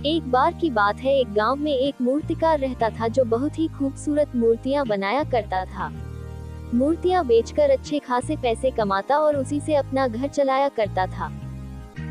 एक बार की बात है, एक गांव में एक मूर्तिकार रहता था जो बहुत ही खूबसूरत मूर्तियां बनाया करता था। मूर्तियां बेचकर अच्छे खासे पैसे कमाता और उसी से अपना घर चलाया करता था।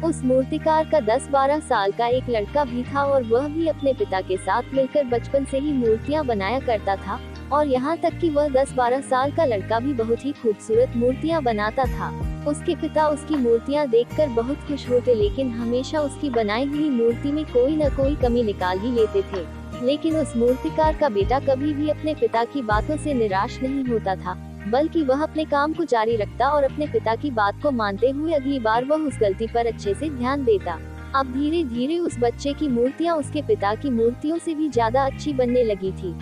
उस मूर्तिकार का 10-12 साल का एक लड़का भी था और वह भी अपने पिता के साथ मिलकर बचपन से ही मूर्तियां बनाया करता था। और यहाँ तक कि वह 10-12 साल का लड़का भी बहुत ही खूबसूरत मूर्तियां बनाता था। उसके पिता उसकी मूर्तियां देखकर बहुत खुश होते, लेकिन हमेशा उसकी बनाई हुई मूर्ति में कोई न कोई कमी निकाल ही लेते थे। लेकिन उस मूर्तिकार का बेटा कभी भी अपने पिता की बातों से निराश नहीं होता था, बल्कि वह अपने काम को जारी रखता और अपने पिता की बात को मानते हुए अगली बार वह उस गलती पर अच्छे से ध्यान देता। अब धीरे धीरे उस बच्चे की मूर्तियां उसके पिता की मूर्तियों से भी ज्यादा अच्छी बनने लगी थी।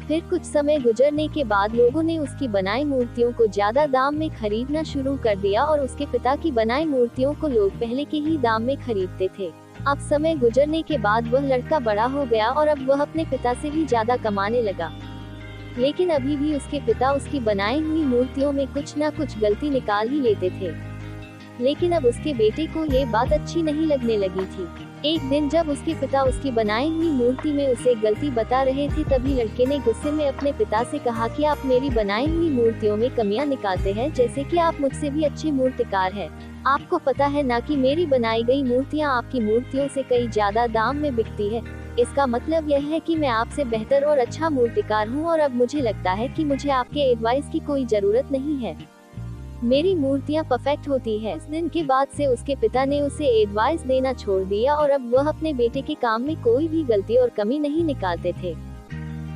फिर कुछ समय गुजरने के बाद लोगों ने उसकी बनाई मूर्तियों को ज्यादा दाम में खरीदना शुरू कर दिया और उसके पिता की बनाई मूर्तियों को लोग पहले के ही दाम में खरीदते थे। अब समय गुजरने के बाद वह लड़का बड़ा हो गया और अब वह अपने पिता से भी ज्यादा कमाने लगा, लेकिन अभी भी उसके पिता उसकी बनाई हुई मूर्तियों में कुछ न कुछ गलती निकाल ही लेते थे। लेकिन अब उसके बेटे को ये बात अच्छी नहीं लगने लगी थी। एक दिन जब उसके पिता उसकी बनाई हुई मूर्ति में उसे गलती बता रहे थे, तभी लड़के ने गुस्से में अपने पिता से कहा कि आप मेरी बनाई हुई मूर्तियों में कमियां निकालते हैं, जैसे कि आप मुझसे भी अच्छे मूर्तिकार हैं। आपको पता है ना कि मेरी बनाई गई मूर्तियां आपकी मूर्तियों से कई ज्यादा दाम में बिकती है। इसका मतलब यह है कि मैं आपसे बेहतर और अच्छा मूर्तिकार हूं और अब मुझे लगता है कि मुझे आपके एडवाइस की कोई जरूरत नहीं है। मेरी मूर्तियां परफेक्ट होती है। इस दिन के बाद से उसके पिता ने उसे एडवाइस देना छोड़ दिया और अब वह अपने बेटे के काम में कोई भी गलती और कमी नहीं निकालते थे।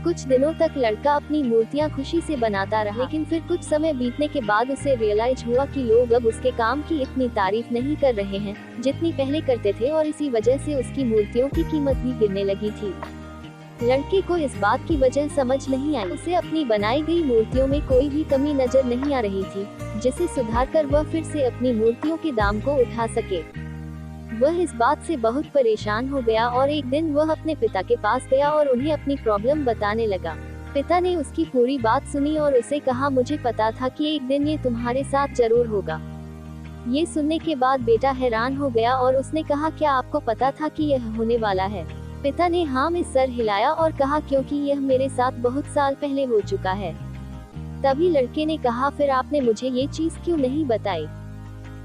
कुछ दिनों तक लड़का अपनी मूर्तियां खुशी से बनाता रहा, लेकिन फिर कुछ समय बीतने के बाद उसे रियलाइज हुआ कि लोग अब उसके काम की इतनी तारीफ नहीं कर रहे हैं जितनी पहले करते थे, और इसी वजह से उसकी मूर्तियों की कीमत भी गिरने लगी थी। लड़के को इस बात की वजह समझ नहीं आई। उसे अपनी बनाई गई मूर्तियों में कोई भी कमी नजर नहीं आ रही थी, जिसे सुधारकर वह फिर से अपनी मूर्तियों के दाम को उठा सके। वह इस बात से बहुत परेशान हो गया और एक दिन वह अपने पिता के पास गया और उन्हें अपनी प्रॉब्लम बताने लगा। पिता ने उसकी पूरी बात सुनी और उसे कहा, मुझे पता था कि एक दिन ये तुम्हारे साथ जरूर होगा। ये सुनने के बाद बेटा हैरान हो गया और उसने कहा, क्या आपको पता था कि यह होने वाला है? पिता ने हाँ में सर हिलाया और कहा, क्योंकि यह मेरे साथ बहुत साल पहले हो चुका है। तभी लड़के ने कहा, फिर आपने मुझे ये चीज क्यों नहीं बताई?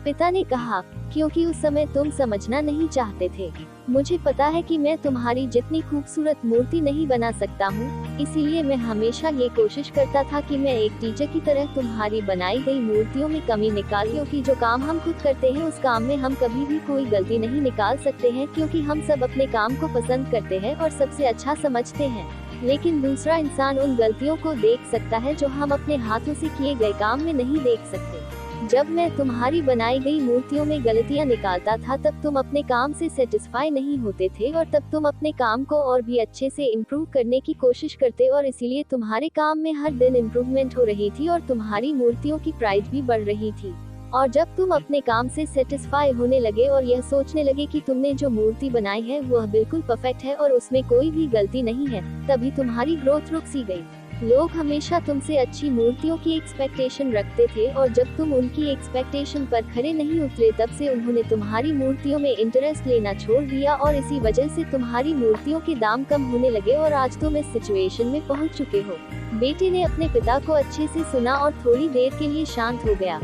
पिता ने कहा, क्योंकि उस समय तुम समझना नहीं चाहते थे। मुझे पता है कि मैं तुम्हारी जितनी खूबसूरत मूर्ति नहीं बना सकता हूँ, इसीलिए मैं हमेशा ये कोशिश करता था कि मैं एक टीचर की तरह तुम्हारी बनाई गई मूर्तियों में कमी निकाल, क्योंकि जो काम हम खुद करते हैं उस काम में हम कभी भी कोई गलती नहीं निकाल सकते हैं, क्योंकि हम सब अपने काम को पसंद करते हैं और सबसे अच्छा समझते हैं। लेकिन दूसरा इंसान उन गलतियों को देख सकता है जो हम अपने हाथों से किए गए काम में नहीं देख सकते। जब मैं तुम्हारी बनाई गई मूर्तियों में गलतियां निकालता था, तब तुम अपने काम से सेटिस्फाई नहीं होते थे और तब तुम अपने काम को और भी अच्छे से इम्प्रूव करने की कोशिश करते, और इसीलिए तुम्हारे काम में हर दिन इम्प्रूवमेंट हो रही थी और तुम्हारी मूर्तियों की प्राइस भी बढ़ रही थी। और जब तुम अपने काम से सेटिस्फाई होने लगे और यह सोचने लगे कि तुमने जो मूर्ति बनाई है वह बिल्कुल परफेक्ट है और उसमें कोई भी गलती नहीं है, तभी तुम्हारी ग्रोथ रुक सी गई। लोग हमेशा तुमसे अच्छी मूर्तियों की एक्सपेक्टेशन रखते थे और जब तुम उनकी एक्सपेक्टेशन पर खरे नहीं उतरे, तब से उन्होंने तुम्हारी मूर्तियों में इंटरेस्ट लेना छोड़ दिया और इसी वजह से तुम्हारी मूर्तियों के दाम कम होने लगे और आज तुम इस सिचुएशन में पहुंच चुके हो। बेटे ने अपने पिता को अच्छे से सुना और थोड़ी देर के लिए शांत हो गया।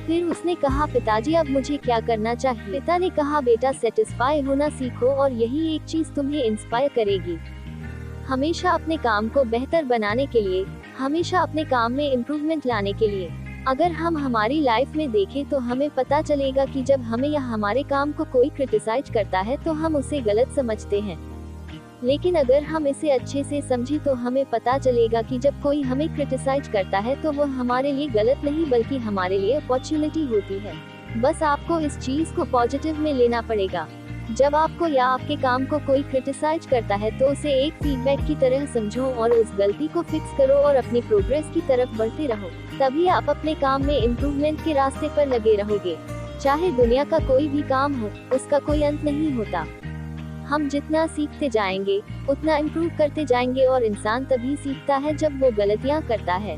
फिर उसने कहा, पिताजी अब मुझे क्या करना चाहिए? पिता ने कहा, बेटा सेटिस्फाई होना सीखो और यही एक चीज तुम्हें इंस्पायर करेगी। हमेशा अपने काम को बेहतर बनाने के लिए, हमेशा अपने काम में इम्प्रूवमेंट लाने के लिए। अगर हम हमारी लाइफ में देखें तो हमें पता चलेगा कि जब हमें या हमारे काम को कोई क्रिटिसाइज करता है तो हम उसे गलत समझते हैं, लेकिन अगर हम इसे अच्छे से समझें तो हमें पता चलेगा कि जब कोई हमें क्रिटिसाइज करता है तो वह हमारे लिए गलत नहीं बल्कि हमारे लिए अपॉर्चुनिटी होती है। बस आपको इस चीज को पॉजिटिव में लेना पड़ेगा। जब आपको या आपके काम को कोई क्रिटिसाइज करता है तो उसे एक फीडबैक की तरह समझो और उस गलती को फिक्स करो और अपनी प्रोग्रेस की तरफ बढ़ते रहो। तभी आप अपने काम में इम्प्रूवमेंट के रास्ते पर लगे रहोगे। चाहे दुनिया का कोई भी काम हो, उसका कोई अंत नहीं होता। हम जितना सीखते जाएंगे उतना इम्प्रूव करते जाएंगे और इंसान तभी सीखता है जब वो गलतियां करता है।